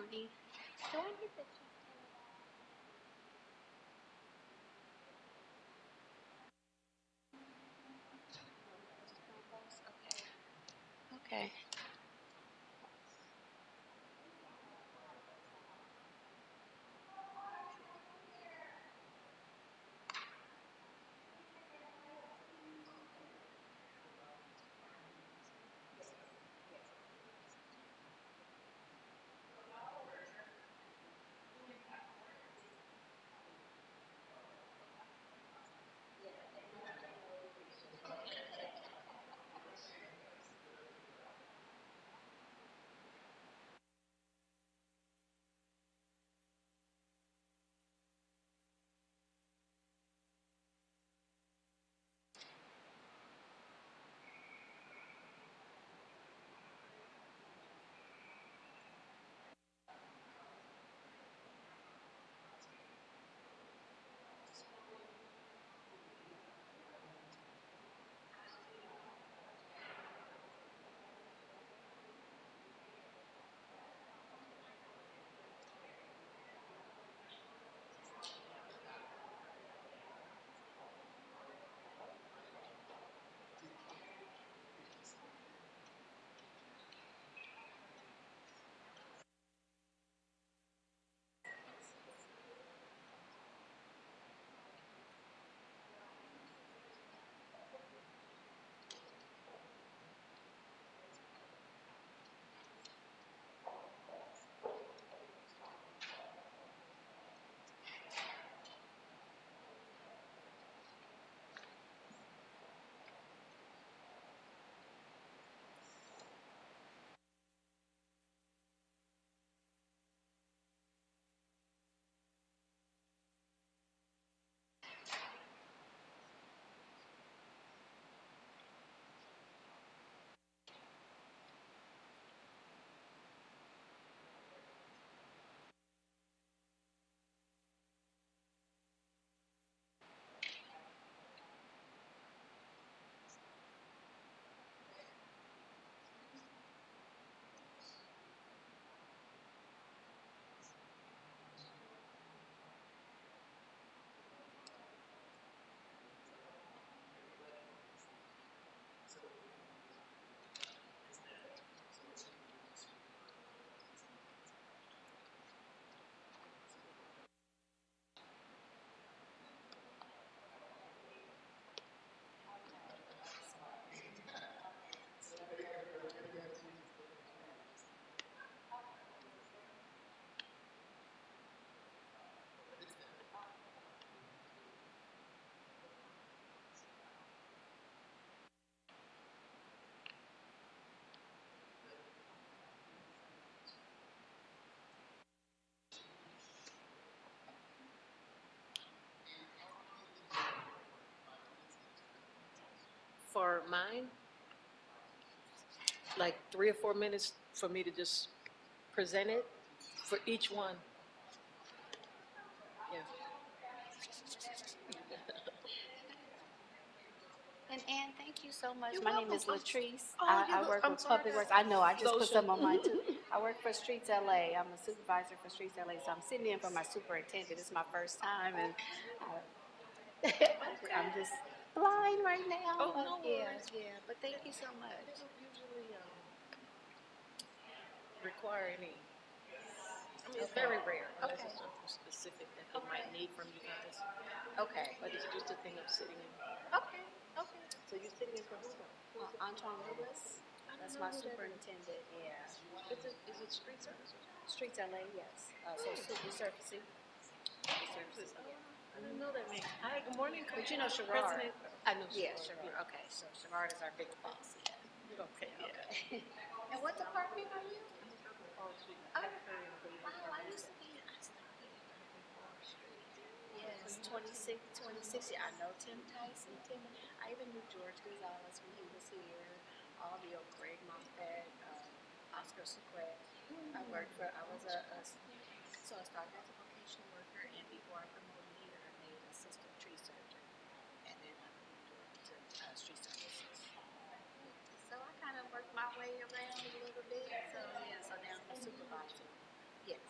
County. Do I need the chief? Okay. Okay. For mine, like 3 or 4 minutes for me to just present it for each one. Yeah. And Ann, thank you so much. You're My name is welcome. Latrice. Oh, I work I'm with sorry. Public Works. I know, I just put Lotion. some on mine too. I work for Streets LA. I'm a supervisor for Streets LA, so I'm sitting in for my superintendent. It's my first time, and I'm just blind right now. Oh, But no yeah, worries. yeah. But thank you so much. They don't usually require any. I mean, it's Okay. very rare unless Okay. it's something specific that they might Okay. need from you guys. Okay. But it's just a thing of sitting in. Okay. Okay. So you're sitting in for who though? Who is it? Antoine Lewis. I don't That's know my who that is. superintendent. Yeah. Is it street service or something? Streets LA, yes. So resurfacing. Resurfacing, yeah. I didn't know that name. Hi, good morning, But you know Sherrard. President. I know Yeah, Sherrard. Sherrard. Okay, so Sherrard is our big boss. Yeah. Okay, yeah. Okay. And what department are you? Oh, I used to be. I started in Urban Forestry. Yes, 26, 26. Yeah, I know Tim Tyson. Tim. I even knew George Gonzalez when he was here. All the old Greg Moffett, Oscar Secret. I was so I started as a vocational worker, and before I promoted here, I made assistant tree surgeon, and then I moved on to street services. So I kind of worked my way around a little bit. So yeah, so now I'm a supervisor. Yeah.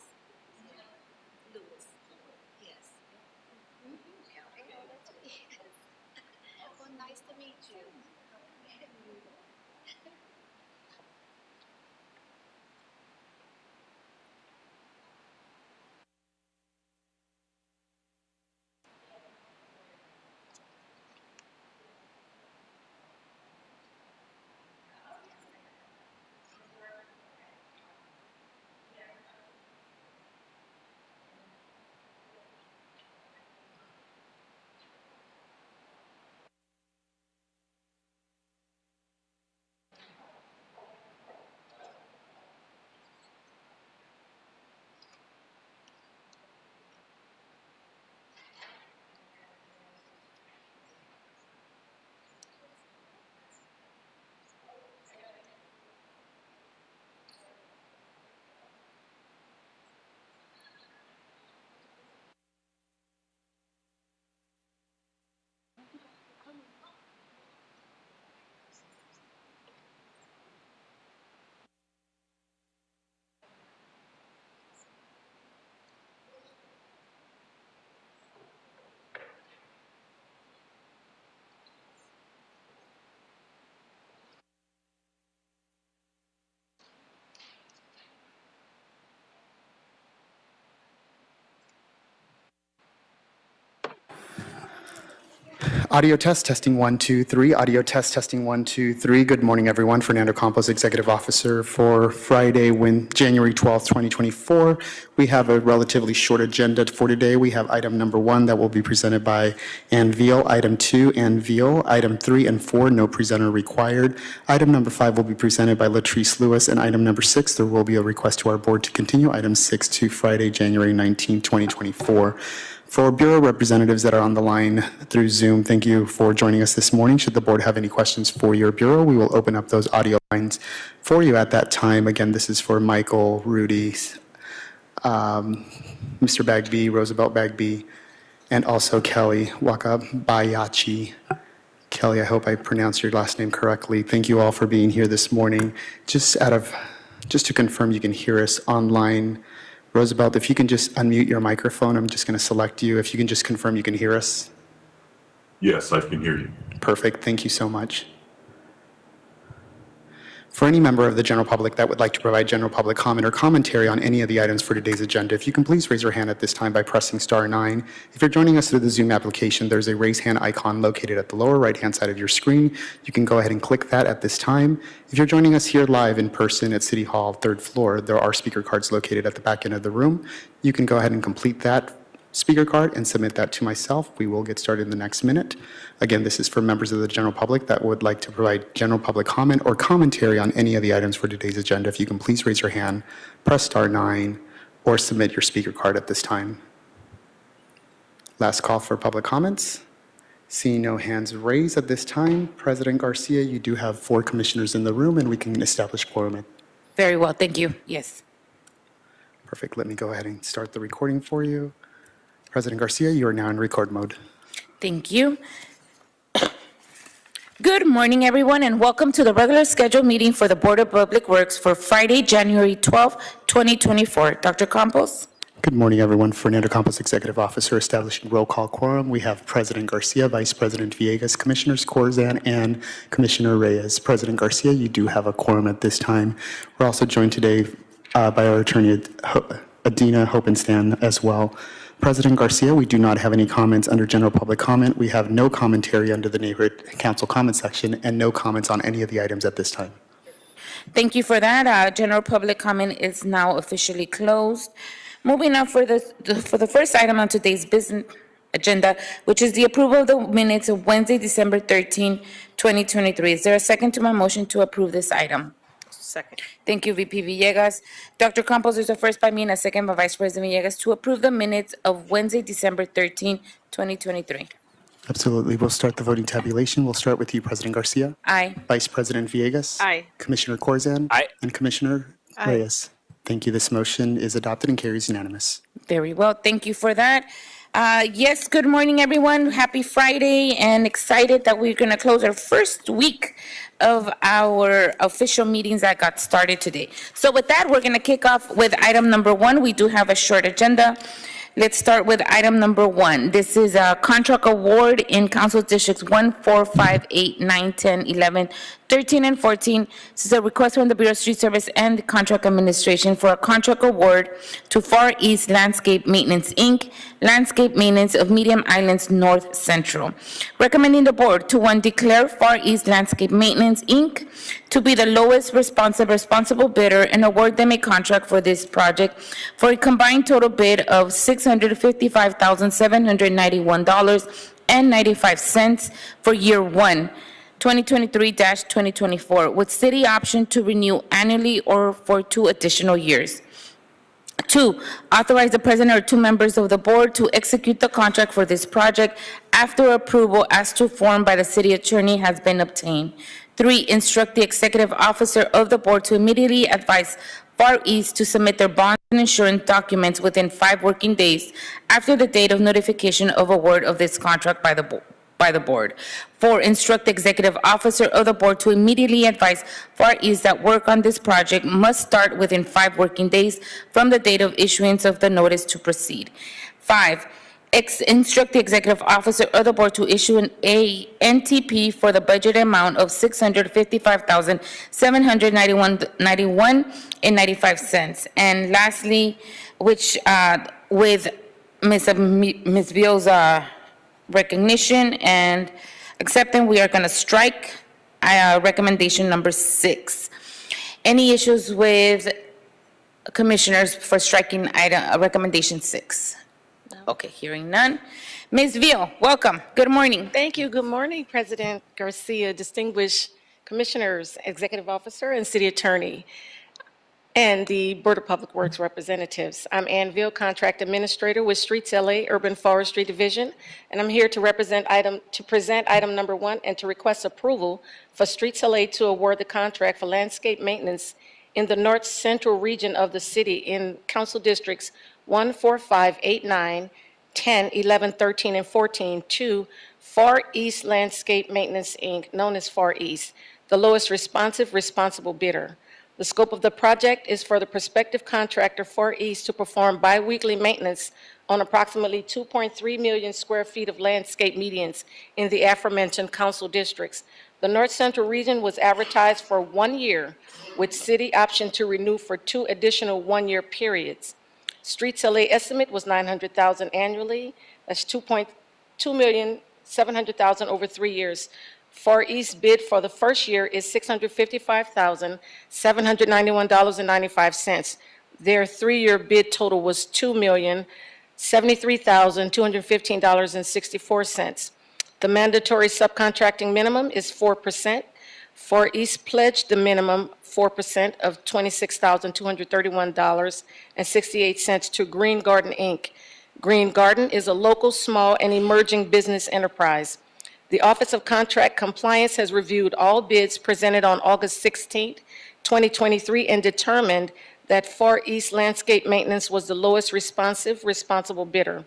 Audio test, testing 1, 2, 3. Audio test, testing 1, 2, 3. Good morning, everyone. Fernando Campos, Executive Officer for Friday, January 12th, 2024. We have a relatively short agenda for today. We have item number 1 that will be presented by Ann Veal. Item 2, Ann Veal. Item 3 and 4, no presenter required. Item number 5 will be presented by Latrice Lewis. And item number 6, there will be a request to our board to continue item 6 to Friday, January 19th, 2024. For Bureau representatives that are on the line through Zoom, thank you for joining us this morning. Should the board have any questions for your Bureau, we will open up those audio lines for you at that time. Again, this is for Michael, Rudy, Mr. Bagby, Roosevelt Bagby, and also Kelly Wakabayashi. Kelly, I hope I pronounced your last name correctly. Thank you all for being here this morning. Just to confirm you can hear us online, Roosevelt, if you can just unmute your microphone, I'm just going to select you. If you can just confirm you can hear us. Yes, I can hear you. Perfect. Thank you so much. For any member of the general public that would like to provide general public comment or commentary on any of the items for today's agenda, if you can please raise your hand at this time by pressing *9. If you're joining us through the Zoom application, there's a raise hand icon located at the lower right-hand side of your screen. You can go ahead and click that at this time. If you're joining us here live in person at City Hall, 3rd floor, there are speaker cards located at the back end of the room. You can go ahead and complete that speaker card and submit that to myself. We will get started in the next minute. Again, this is for members of the general public that would like to provide general public comment or commentary on any of the items for today's agenda. If you can please raise your hand, press *9, or submit your speaker card at this time. Last call for public comments. Seeing no hands raised at this time, President Garcia, you do have 4 commissioners in the room, and we can establish quorum. Very well, thank you. Yes. Perfect. Let me go ahead and start the recording for you. President Garcia, you are now in record mode. Thank you. Good morning, everyone, and welcome to the regular scheduled meeting for the Board of Public Works for Friday, January 12th, 2024. Dr. Campos? Good morning, everyone. Fernando Campos, Executive Officer, establishing roll call quorum. We have President Garcia, Vice President Villegas, Commissioners Corzan, and Commissioner Reyes. President Garcia, you do have a quorum at this time. We're also joined today by our attorney, Adina Hopenstan, as well. President Garcia, we do not have any comments under general public comment. We have no commentary under the Neighborhood Council comment section and no comments on any of the items at this time. Thank you for that. General public comment is now officially closed. Moving on for the first item on today's business agenda, which is the approval of the minutes of Wednesday, December 13, 2023. Is there a second to my motion to approve this item? Second. Thank you, VP Villegas. Dr. Campos, there's a first by me and a second by Vice President Villegas to approve the minutes of Wednesday, December 13, 2023. Absolutely. We'll start the voting tabulation. We'll start with you, President Garcia. Aye. Vice President Villegas. Aye. Commissioner Corzan. Aye. And Commissioner Reyes. Thank you. This motion is adopted and carries unanimous. Very well. Thank you for that. Yes, good morning, everyone. Happy Friday, and excited that we're going to close our first week of our official meetings that got started today. So with that, we're going to kick off with item number 1. We do have a short agenda. Let's start with item number 1. This is a contract award in Council Districts 1, 4, 5, 8, 9, 10, 11, 13, and 14. This is a request from the Bureau of Street Service and the Contract Administration for a contract award to Far East Landscape Maintenance, Inc., landscape maintenance of Medium Islands North Central. Recommending the board to, 1, declare Far East Landscape Maintenance, Inc. to be the lowest responsible bidder and award them a contract for this project for a combined total bid of $655,791.95 for year 1. 2023-2024, with city option to renew annually or for 2 additional years. 2, authorize the president or 2 members of the board to execute the contract for this project after approval as to form by the city attorney has been obtained. 3, instruct the executive officer of the board to immediately advise Far East to submit their bond and insurance documents within 5 working days after the date of notification of award of this contract by the board. 4, instruct the executive officer of the board to immediately advise Far East that work on this project must start within 5 working days from the date of issuance of the notice to proceed. 5, instruct the executive officer of the board to issue an NTP for the budget amount of $655,791.95. And lastly, which with Ms. Beal's recognition and acceptance. We are going to strike recommendation number 6. Any issues with commissioners for striking item, recommendation 6? Okay, hearing none. Ms. Veal, welcome. Good morning. Thank you. Good morning, President Garcia, distinguished commissioners, executive officer, and city attorney, and the Board of Public Works representatives. I'm Ann Veal, contract administrator with Streets LA Urban Forestry Division, and I'm here to present item number 1 and to request approval for Streets LA to award the contract for landscape maintenance in the north central region of the city in council districts 1, 4, 5, 8, 9, 10, 11, 13, and 14 to Far East Landscape Maintenance, Inc., known as Far East, the lowest responsible bidder. The scope of the project is for the prospective contractor Far East to perform biweekly maintenance on approximately 2.3 million square feet of landscape medians in the aforementioned council districts. The North Central region was advertised for 1 year with city option to renew for 2 additional 1-year periods. Streets LA estimate was $900,000 annually. That's $2,700,000 over 3 years. Far East bid for the first year is $655,791.95. Their 3-year bid total was $2,073,215.64. The mandatory subcontracting minimum is 4%. Far East pledged the minimum 4% of $26,231.68 to Green Garden, Inc. Green Garden is a local, small, and emerging business enterprise. The Office of Contract Compliance has reviewed all bids presented on August 16, 2023, and determined that Far East Landscape Maintenance was the lowest responsible bidder.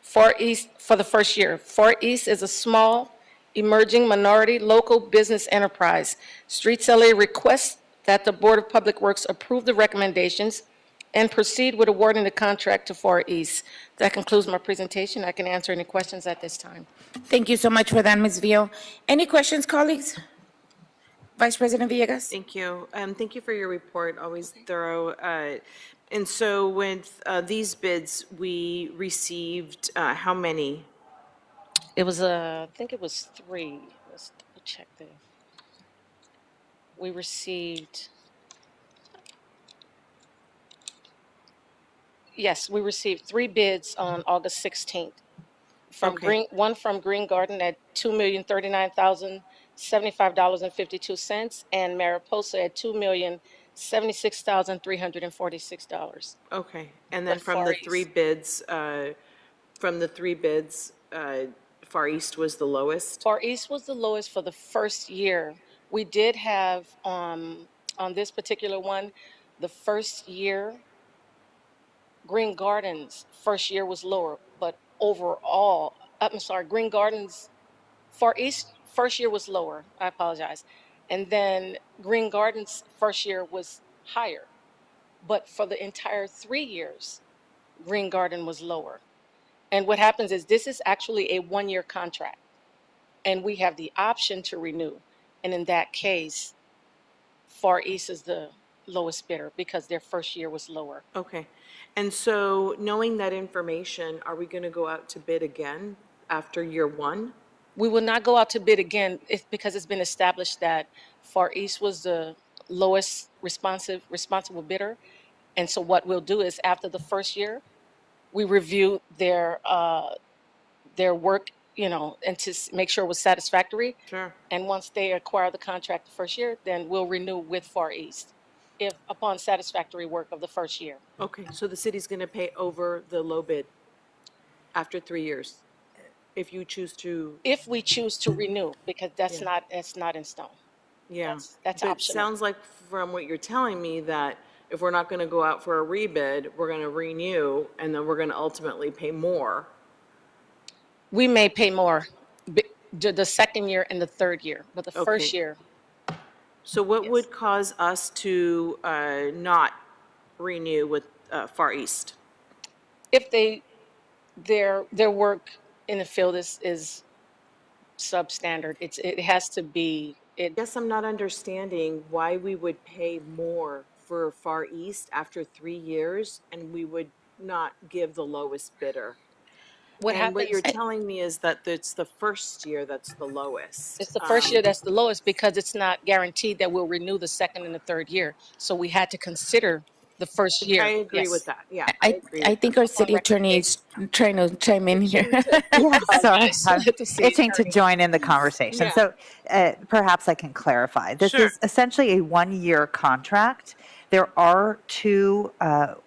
Far East, for the first year, Far East is a small, emerging minority local business enterprise. Streets LA requests that the Board of Public Works approve the recommendations and proceed with awarding the contract to Far East. That concludes my presentation. I can answer any questions at this time. Thank you so much for that, Ms. Veal. Any questions, colleagues? Vice President Villegas? Thank you. Thank you for your report, always thorough. And so with these bids, we received how many? It was, I think it was 3. Let's double check there. We received, yes, we received 3 bids on August 16th. Okay. One from Green Garden at $2,039,075.52, and Mariposa at $2,076,346. Okay. And then But from Far the East. 3 bids, Far East was the lowest? Far East was the lowest for the first year. We did have, on this particular one, the first year, Green Gardens' first year was lower, but overall, I'm sorry, Green Gardens, Far East first year was lower, I apologize. And then Green Gardens' first year was higher. But for the entire 3 years, Green Garden was lower. And what happens is this is actually a 1-year contract, and we have the option to renew. And in that case, Far East is the lowest bidder because their first year was lower. Okay. And so knowing that information, are we going to go out to bid again after year 1? We will not go out to bid again because it's been established that Far East was the lowest responsible bidder. And so what we'll do is after the first year, we review their work, and to make sure it was satisfactory. Sure. And once they acquire the contract the first year, then we'll renew with Far East if upon satisfactory work of the first year. Okay, so the city's going to pay over the low bid after 3 years, if you choose to, If we choose to renew, because that's Yeah. not in stone. yeah. That's But it optional. sounds like from what you're telling me that if we're not going to go out for a rebid, we're going to renew, and then we're going to ultimately pay more. We may pay more the second year and the third year, but the first Okay. year, So what Yes. would cause us to not renew with Far East? if their work in the field is substandard, it has to be, Guess I'm not understanding why we would pay more for Far East after 3 years, and we would not give the lowest bidder. What And what happens, you're telling me is that it's the first year that's the lowest. it's the first year that's the lowest because it's not guaranteed that we'll renew the second and the third year. So we had to consider the first I year. agree with Yes. that. Yeah, I agree I with think that. our city attorney is trying to chime in here. Yeah, sorry. I'm Let the city itching to attorney. join in the conversation. Yeah. So perhaps I can clarify. This Sure. is essentially a one-year contract. There are two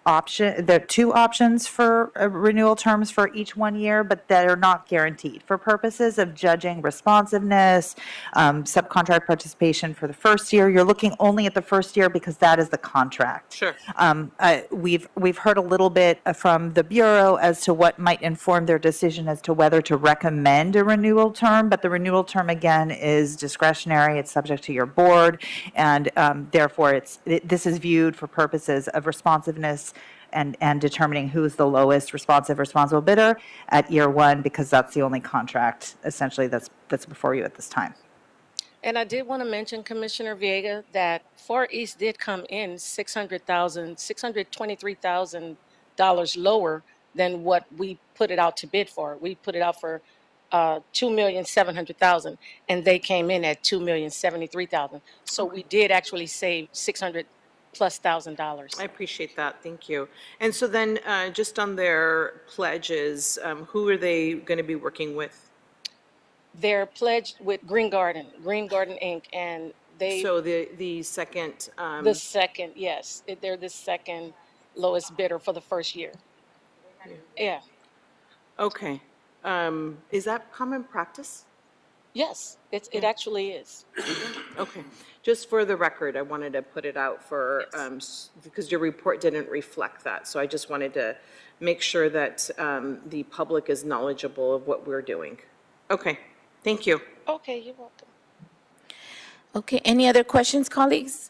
options for renewal terms for each 1 year, but that are not guaranteed. For purposes of judging responsiveness, subcontract participation for the first year, you're looking only at the first year because that is the contract. Sure. We've heard a little bit from the Bureau as to what might inform their decision as to whether to recommend a renewal term, but the renewal term, again, is discretionary. It's subject to your board, and therefore, this is viewed for purposes of responsiveness and determining who's the lowest responsible bidder at year one, because that's the only contract essentially that's before you at this time. And I did want to mention, Commissioner Viega, that Far East did come in $623,000 lower than what we put it out to bid for. We put it out for $2,700,000, and they came in at $2,073,000. So we did actually save $600,000+. I appreciate that. Thank you. And so then, just on their pledges, who are they going to be working with? They're pledged with Green Garden Inc., and they, So the second, the second, yes, they're the second lowest bidder for the first year. Yeah, okay. Is that common practice? yes, it actually is. Okay. Just for the record, I wanted to put it out for, because your report didn't reflect that. So I just wanted to make sure that the public is knowledgeable of what we're doing. Okay, thank you. Okay, you're welcome. Okay, any other questions, colleagues?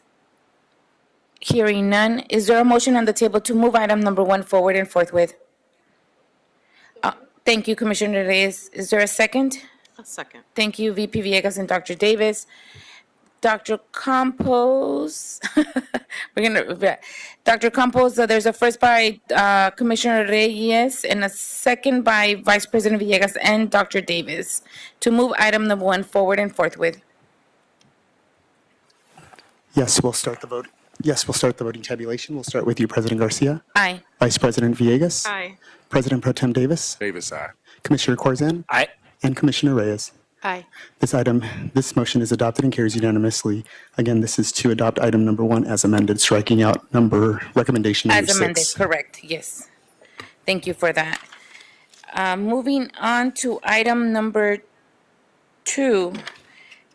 Hearing none, is there a motion on the table to move item number 1 forward and forthwith? Thank you, Commissioner Reyes. Is there a second? A second. Thank you, VP Villegas and Dr. Davis. Dr. Campos, Dr. Campos, there's a first by Commissioner Reyes and a second by Vice President Villegas and Dr. Davis to move item number 1 forward and forthwith. Yes, we'll start the vote. Yes, we'll start the voting tabulation. We'll start with you, President Garcia. Aye. Vice President Villegas. Aye. President Pro Tem Davis. Davis, aye. Commissioner Corzine. Aye. And Commissioner Reyes. Aye. This motion is adopted and carries unanimously. Again, this is to adopt item number 1 as amended, striking out recommendation number 6. As amended, correct, yes. Thank you for that. Moving on to item number 2.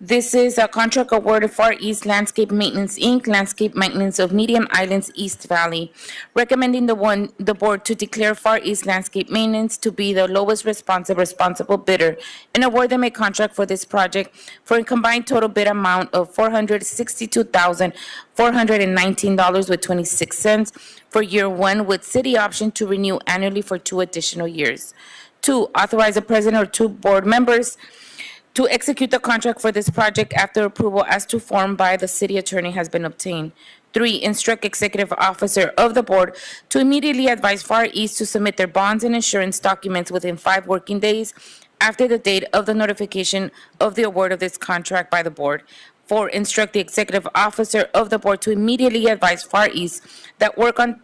This is a contract award of Far East Landscape Maintenance, Inc., landscape maintenance of Medium Islands East Valley, recommending the board to declare Far East Landscape Maintenance to be the lowest responsible bidder and award them a contract for this project for a combined total bid amount of $462,419.26 for year 1, with city option to renew annually for 2 additional years. 2, authorize the president or 2 board members to execute the contract for this project after approval as to form by the city attorney has been obtained. 3, instruct executive officer of the board to immediately advise Far East to submit their bonds and insurance documents within 5 working days after the date of the notification of the award of this contract by the board. 4, instruct the executive officer of the board to immediately advise Far East that work on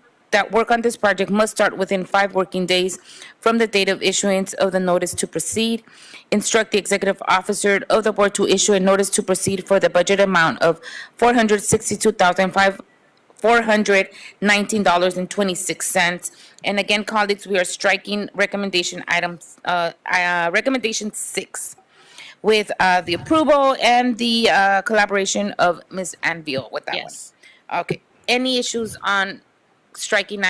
this project must start within 5 working days from the date of issuance of the notice to proceed. Instruct the executive officer of the board to issue a notice to proceed for the budget amount of $462,419.26. And again, colleagues, we are striking recommendation 6 with the approval and the collaboration of Ms. Anvil with that one. Yes. Okay. Any issues on striking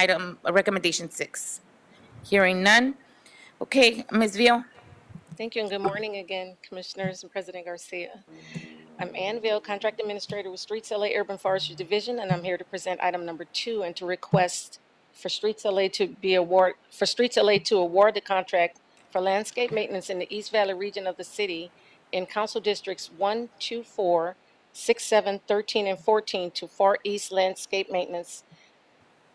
recommendation 6? Hearing none. Okay, Ms. Veal. Thank you, and good morning again, Commissioners and President Garcia. I'm Ann Veal, Contract Administrator with Streets LA Urban Forestry Division, and I'm here to present item number 2 and to request for Streets LA to award the contract for landscape maintenance in the East Valley region of the city in Council Districts 1, 2, 4, 6, 7, 13, and 14 to Far East Landscape Maintenance,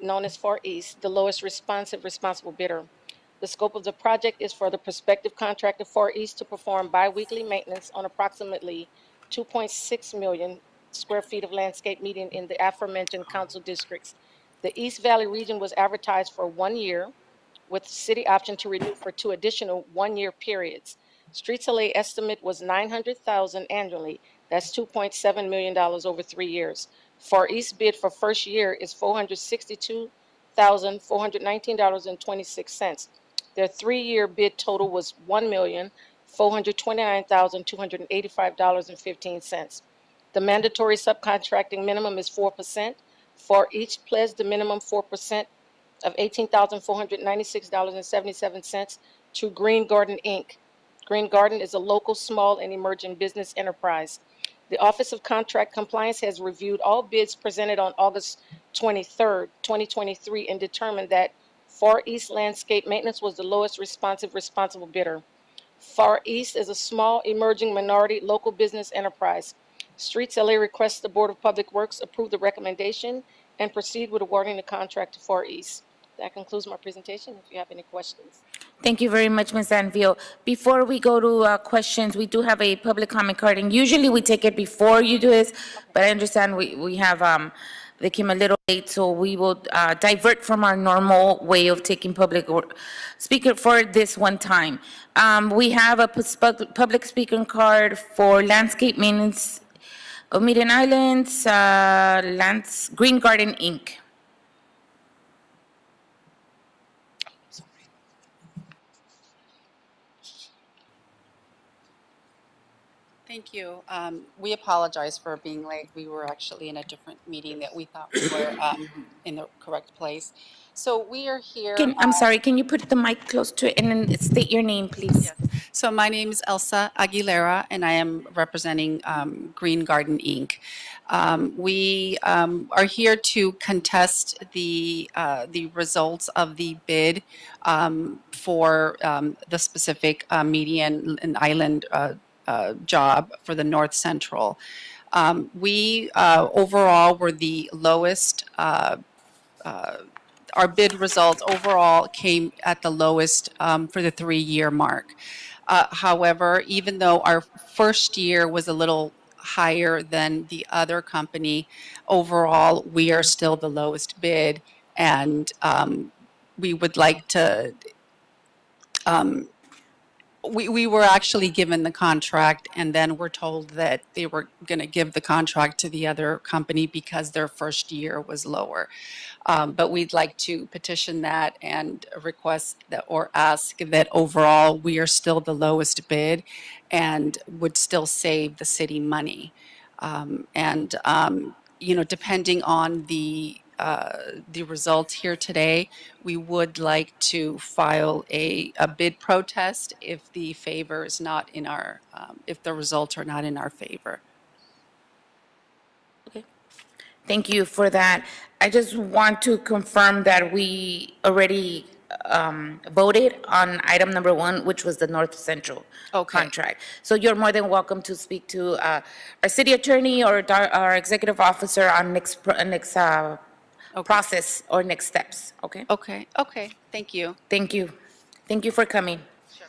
known as Far East, the lowest responsible bidder. The scope of the project is for the prospective contractor Far East to perform biweekly maintenance on approximately 2.6 million square feet of landscape median in the aforementioned council districts. The East Valley region was advertised for 1 year with city option to renew for 2 additional 1-year periods. Streets LA estimate was $900,000 annually. That's $2.7 million over 3 years. Far East bid for first year is $462,419.26. Their 3-year bid total was $1,429,285.15. The mandatory subcontracting minimum is 4%. For each pledged the minimum 4% of $18,496.77 to Green Garden, Inc. Green Garden is a local, small, and emerging business enterprise. The Office of Contract Compliance has reviewed all bids presented on August 23rd, 2023, and determined that Far East Landscape Maintenance was the lowest responsible bidder. Far East is a small, emerging minority local business enterprise. Streets LA requests the Board of Public Works approve the recommendation and proceed with awarding the contract to Far East. That concludes my presentation. If you have any questions. Thank you very much, Ms. Anvil. Before we go to questions, we do have a public comment card, and usually we take it before you do this, but I understand we have, they came a little late, so we will divert from our normal way of taking public speaker for this one time. We have a public speaker card for landscape maintenance of Median Islands, Green Garden, Inc. Thank you. We apologize for being late. We were actually in a different meeting that we thought we were in the correct place. So we are here. I'm sorry, can you put the mic close to it and then state your name, please? Yes. So my name is Elsa Aguilera, and I am representing Green Garden, Inc. We are here to contest the results of the bid for the specific median and island job for the North Central. We overall were the lowest. Our bid results overall came at the lowest for the 3-year mark. However, even though our first year was a little higher than the other company, overall we are still the lowest bid, and we would like to. We were actually given the contract, and then we're told that they were going to give the contract to the other company because their first year was lower. But we'd like to petition that and request that, or ask that overall we are still the lowest bid and would still save the city money. Depending on the results here today, we would like to file a bid protest if the favor is not in our, if the results are not in our favor. Okay. Thank you for that. I just want to confirm that we already voted on item number 1, which was the North Central contract. So you're more than welcome to speak to our city attorney or our executive officer on next process or next steps, okay? Okay, thank you. Thank you. Thank you for coming. Sure.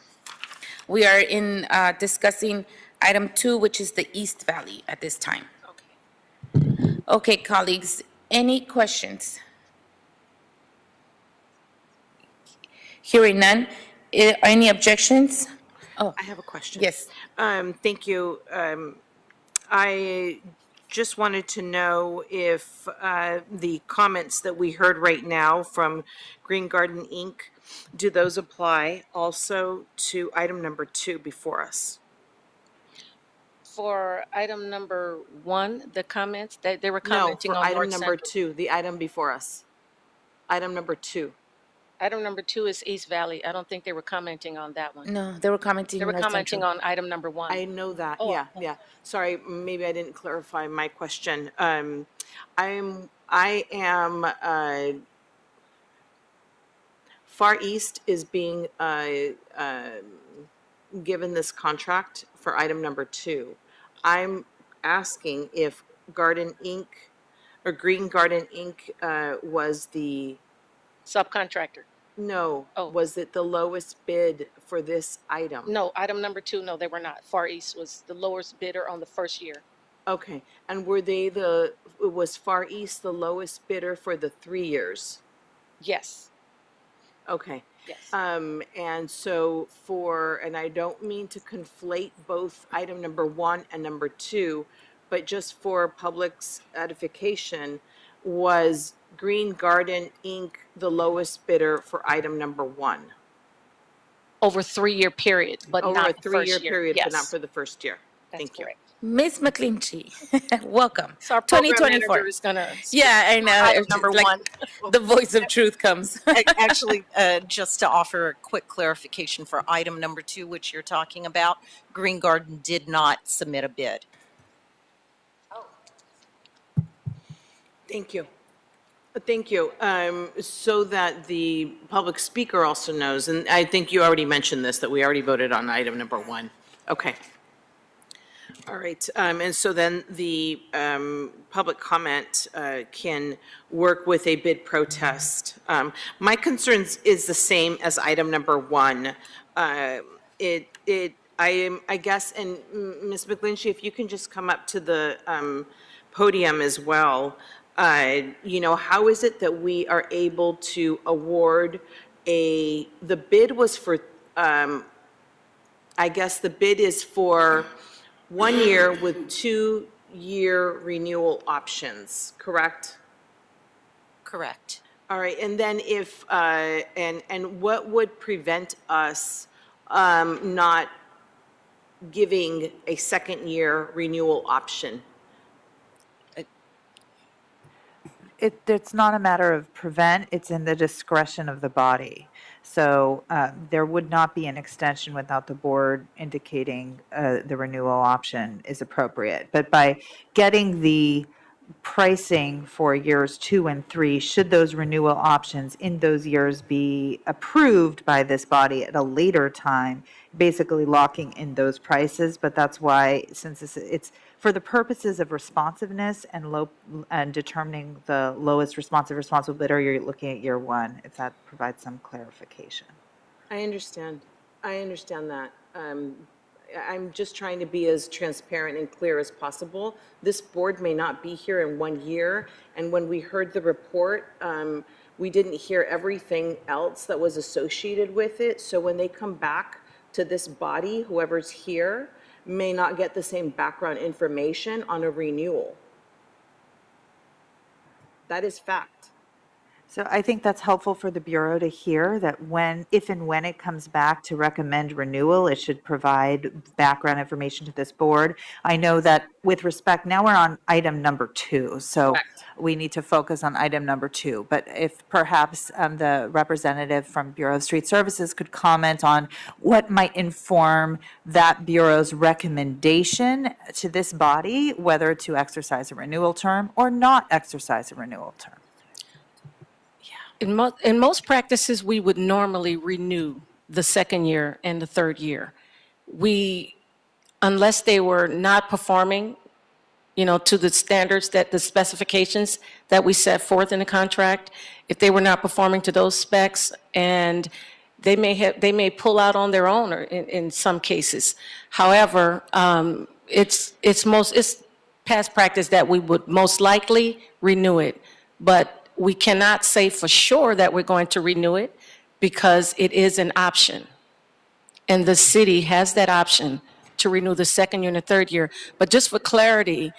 We are in discussing item 2, which is the East Valley at this time. Okay. Okay, colleagues, any questions? Hearing none, any objections? Oh, I have a question. yes. Thank you. I just wanted to know if the comments that we heard right now from Green Garden, Inc., do those apply also to item number 2 before us? For item number 1, the comments, that they were No, commenting for on item North number Central. 2, the item before us. Item number 2. Item number 2 is East Valley. I don't think they were commenting on that one. No, they were commenting. They were North commenting Central. on item number 1. I know that, Oh, yeah. Sorry, maybe I didn't clarify my question. I am Far East is being given this contract for item number 2. I'm asking if Garden Inc. or Green Garden Inc. Was the Subcontractor. No. Oh. Was it the lowest bid for this item? No, item number 2, no, they were not. Far East was the lowest bidder on the first year. Okay, and was Far East the lowest bidder for the 3 years? Yes, Okay. yes. And so and I don't mean to conflate both item number 1 and number 2, but just for public's edification, was Green Garden Inc. the lowest bidder for item number 1? Over a 3-year period, but Over not a the first 3-year year. period, but not Yes, for the first year? that's Thank you. correct. Ms. McClinchy, welcome. So our program 2024. manager is gonna. Yeah, I know. Item It's number like 1. the voice of truth comes. Actually, just to offer a quick clarification for item number 2, which you're talking about, Green Garden did not submit a bid. Thank you. Thank you. So that the public speaker also knows, and I think you already mentioned this, that we already voted on item number 1. Okay. All right. And so then the public comment can work with a bid protest. My concerns is the same as item number 1. I guess, and Ms. McGlinchey, if you can just come up to the podium as well. How is it that we are able to award the bid was for, I guess the bid is for 1 year with 2-year renewal options, correct? Correct. All right, and then if, and what would prevent us not giving a 2nd-year renewal option? It's not a matter of prevent, it's in the discretion of the body. So there would not be an extension without the board indicating the renewal option is appropriate. But by getting the pricing for years 2 and 3, should those renewal options in those years be approved by this body at a later time, basically locking in those prices. But that's why, since it's for the purposes of responsiveness and determining the lowest responsible bidder, you're looking at year 1, if that provides some clarification. I understand that. I'm just trying to be as transparent and clear as possible. This board may not be here in 1 year, and when we heard the report, we didn't hear everything else that was associated with it. So when they come back to this body, whoever's here may not get the same background information on a renewal. That is fact. So I think that's helpful for the Bureau to hear that if and when it comes back to recommend renewal, it should provide background information to this board. I know that with respect, now we're on item number 2, so we need to focus on item number 2. But if perhaps the representative from Bureau of Street Services could comment on what might inform that Bureau's recommendation to this body, whether to exercise a renewal term or not exercise a renewal term. In most practices, we would normally renew the 2nd year and the 3rd year. Unless they were not performing, to the standards the specifications that we set forth in the contract, if they were not performing to those specs, and they may pull out on their own or in some cases. However, it's past practice that we would most likely renew it, but we cannot say for sure that we're going to renew it because it is an option. And the city has that option to renew the 2nd year and the 3rd year. But just for clarity,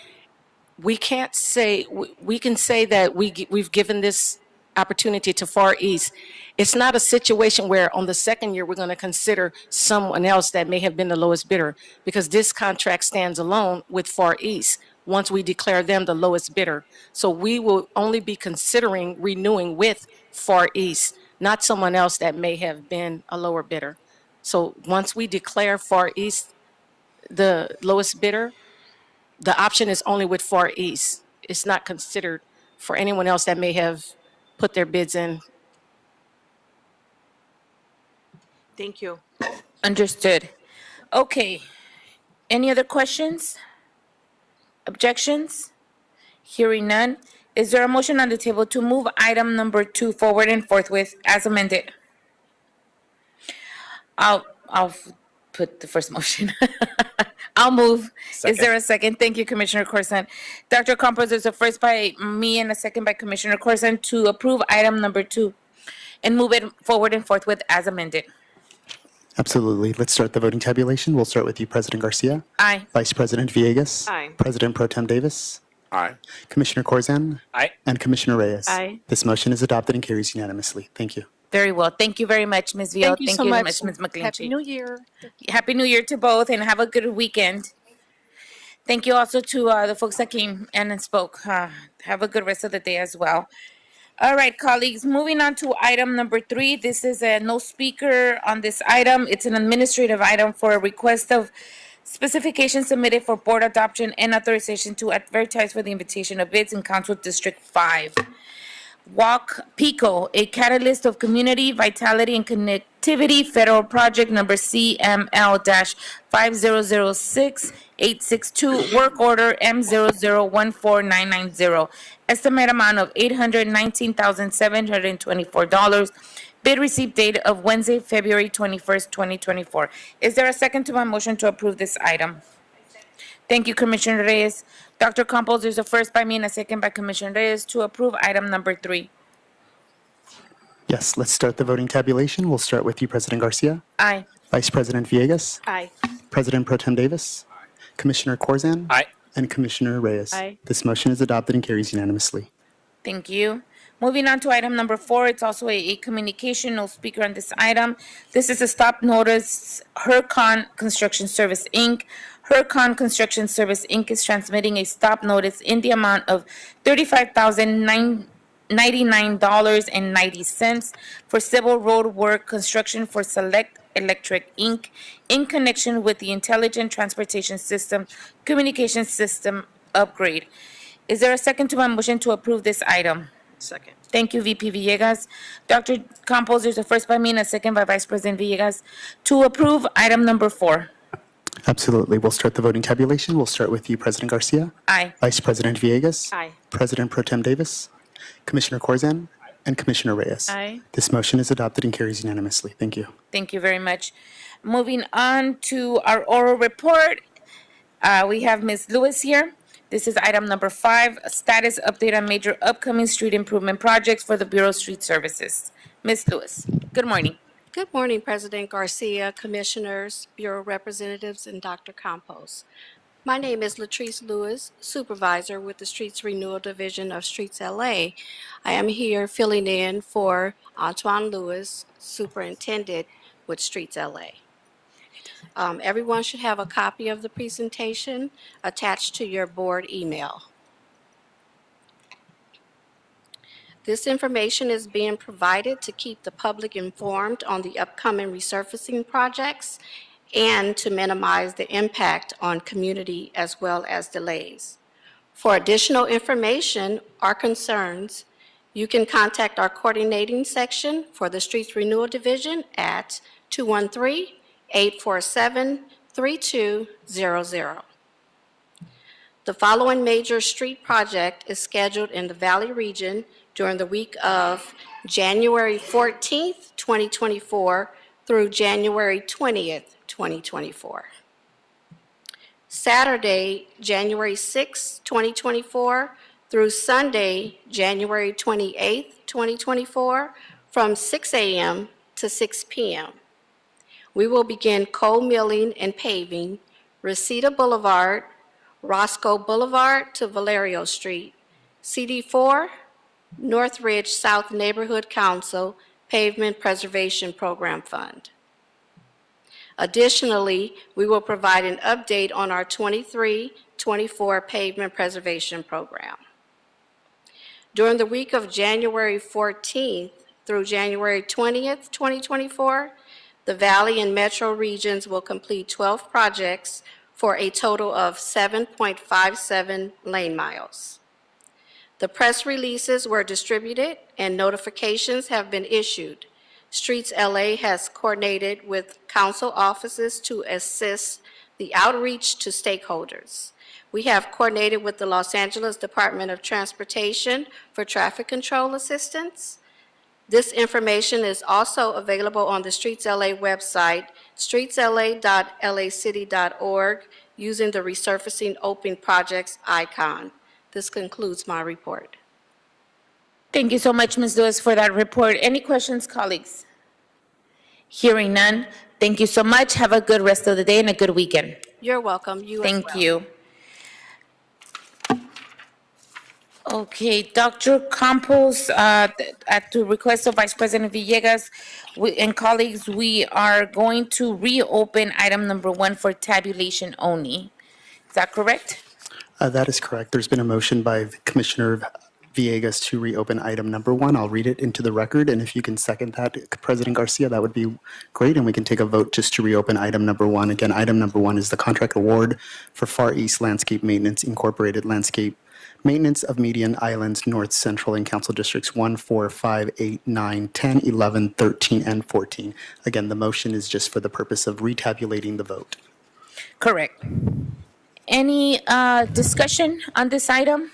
we can say that we've given this opportunity to Far East. It's not a situation where on the 2nd year, we're going to consider someone else that may have been the lowest bidder, because this contract stands alone with Far East once we declare them the lowest bidder. So we will only be considering renewing with Far East, not someone else that may have been a lower bidder. So once we declare Far East the lowest bidder, the option is only with Far East. It's not considered for anyone else that may have put their bids in. Thank you. Understood. Okay. Any other questions? Objections? Hearing none. Is there a motion on the table to move item number 2 forward and forthwith as amended? I'll put the first motion. I'll move. Is Second. there a second? Thank you, Commissioner Corson. Dr. Campos, there's a first by me and a second by Commissioner Corson to approve item number 2 and move it forward and forthwith as amended. Absolutely. Let's start the voting tabulation. We'll start with you, President Garcia. Aye. Vice President Villegas. Aye. President Pro Tem Davis. Aye. Commissioner Corzan. Aye. And Commissioner Reyes. Aye. This motion is adopted and carries unanimously. Thank you. Very well. Thank you very much, Ms. Vial. Thank you so very much. Ms. McClinchy. Happy New Year. Happy New Year to both and have a good weekend. Thank you also to the folks that came and spoke. Have a good rest of the day as well. All right, colleagues, moving on to item number 3. This is a no speaker on this item. It's an administrative item for a request of specifications submitted for board adoption and authorization to advertise for the invitation of bids in Council District 5. Walk Pico, a catalyst of community vitality and connectivity, federal project number CML-5006862, work order M0014990, estimate amount of $819,724, bid receipt date of Wednesday, February 21st, 2024. Is there a second to my motion to approve this item? Thank you, Commissioner Reyes. Dr. Campos, there's a first by me and a second by Commissioner Reyes to approve item number 3. Yes, let's start the voting tabulation. We'll start with you, President Garcia. Aye. Vice President Villegas. Aye. President Pro Tem Davis. Commissioner Corzan. Aye. And Commissioner Reyes. Aye. This motion is adopted and carries unanimously. Thank you. Moving on to item number 4, it's also a communication, no speaker on this item. This is a stop notice, Hercon Construction Service, Inc. Hercon Construction Service, Inc. is transmitting a stop notice in the amount of $35,099.90 for civil road work construction for Select Electric, Inc. in connection with the Intelligent Transportation System Communication System upgrade. Is there a second to my motion to approve this item? Second. Thank you, VP Villegas. Dr. Campos, there's a first by me and a second by Vice President Villegas to approve item number 4. Absolutely. We'll start the voting tabulation. We'll start with you, President Garcia. Aye. Vice President Villegas. Aye. President Pro Tem Davis. Commissioner Corzan. And Commissioner Reyes. Aye. This motion is adopted and carries unanimously. Thank you. Thank you very much. Moving on to our oral report, we have Ms. Lewis here. This is item number 5, a status update on major upcoming street improvement projects for the Bureau of Street Services. Ms. Lewis, good morning. Good morning, President Garcia, Commissioners, Bureau Representatives, and Dr. Campos. My name is Latrice Lewis, Supervisor with the Streets Renewal Division of Streets LA. I am here filling in for Antoine Lewis, Superintendent with Streets LA. Everyone should have a copy of the presentation attached to your board email. This information is being provided to keep the public informed on the upcoming resurfacing projects and to minimize the impact on community as well as delays. For additional information or concerns, you can contact our coordinating section for the Streets Renewal Division at 213-847-3200. The following major street project is scheduled in the Valley region during the week of January 14th, 2024 through January 20th, 2024. Saturday, January 6th, 2024 through Sunday, January 28th, 2024 from 6 a.m. to 6 p.m. We will begin coal milling and paving Reseda Boulevard, Roscoe Boulevard to Valerio Street, CD4, Northridge South Neighborhood Council Pavement Preservation Program Fund. Additionally, we will provide an update on our 23-24 Pavement Preservation Program. During the week of January 14th through January 20th, 2024, the Valley and Metro regions will complete 12 projects for a total of 7.57 lane miles. The press releases were distributed and notifications have been issued. Streets LA has coordinated with council offices to assist the outreach to stakeholders. We have coordinated with the Los Angeles Department of Transportation for traffic control assistance, This information is also available on the Streets LA website, streetsla.lacity.org, using the Resurfacing Open Projects icon. This concludes my report. Thank you so much, Ms. Lewis, for that report. Any questions, colleagues? Hearing none, thank you so much. Have a good rest of the day and a good weekend. You're welcome. You as Thank well. you. Okay, Dr. Campos, at the request of Vice President Villegas and colleagues, we are going to reopen item number 1 for tabulation only. Is that correct? That is correct. There's been a motion by Commissioner Villegas to reopen item number 1. I'll read it into the record, and if you can second that, President Garcia, that would be great, and we can take a vote just to reopen item number 1. Again, item number 1 is the contract award for Far East Landscape Maintenance Incorporated Landscape Maintenance of Median Islands, North Central, and Council Districts 1, 4, 5, 8, 9, 10, 11, 13, and 14. Again, the motion is just for the purpose of retabulating the vote. Correct. Any discussion on this item?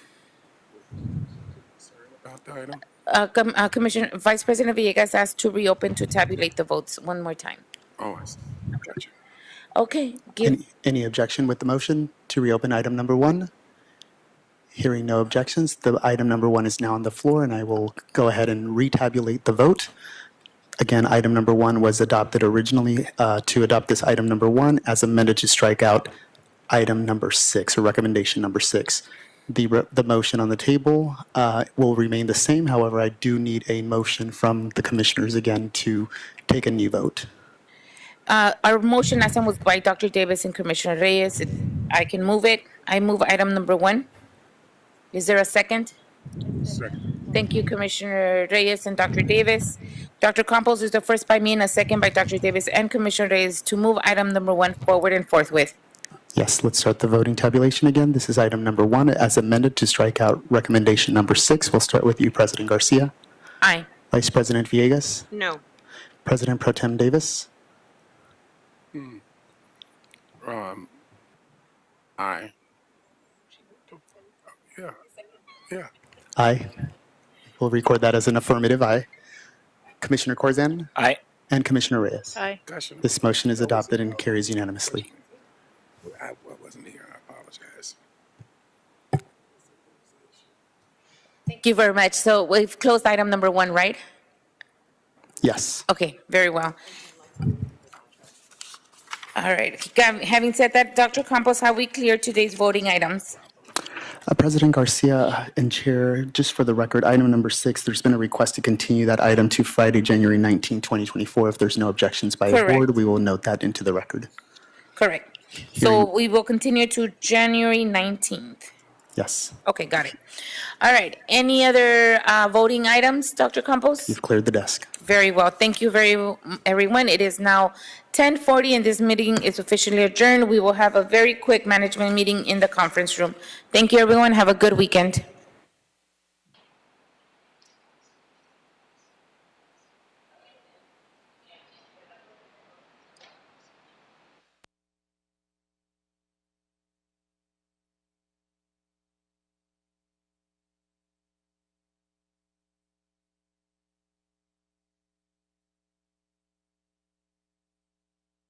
Commissioner, Vice President Villegas asked to reopen to tabulate the votes one more time. Oh, I see. Gotcha. Okay, Any objection with the motion to reopen item number 1? Hearing no objections, the item number 1 is now on the floor, and I will go ahead and retabulate the vote. Again, item number 1 was adopted originally to adopt this item number 1 as amended to strike out item number 6, or recommendation number 6. The motion on the table will remain the same. However, I do need a motion from the commissioners again to take a new vote. our motion last time was by Dr. Davis and Commissioner Reyes. I can move it. I move item number 1. Is there a second? Second. Thank you, Commissioner Reyes and Dr. Davis. Dr. Campos is the first by me and a second by Dr. Davis and Commissioner Reyes to move item number 1 forward and forthwith. Yes, let's start the voting tabulation again. This is item number 1 as amended to strike out recommendation number 6. We'll start with you, President Garcia. Aye. Vice President Villegas. No. President Pro Tem Davis. Aye. Yeah. Yeah. Aye. We'll record that as an affirmative aye. Commissioner Corzan. Aye. And Commissioner Reyes. Aye. Gotcha. This motion is adopted and carries unanimously. I wasn't here. I apologize. Thank you very much. So we've closed item number 1, right? Yes. Okay, very well. All right. Having said that, Dr. Campos, have we cleared today's voting items? President Garcia and Chair, just for the record, item number 6, there's been a request to continue that item to Friday, January 19, 2024. If there's no objections by the Correct. board, we will note that into the record. Correct. So we will continue to January 19th. Yes, Okay, got it. All right. Any other voting items, Dr. Campos? you've cleared the desk. Very well. Thank you everyone. It is now 10:40 and this meeting is officially adjourned. We will have a very quick management meeting in the conference room. Thank you, everyone. Have a good weekend.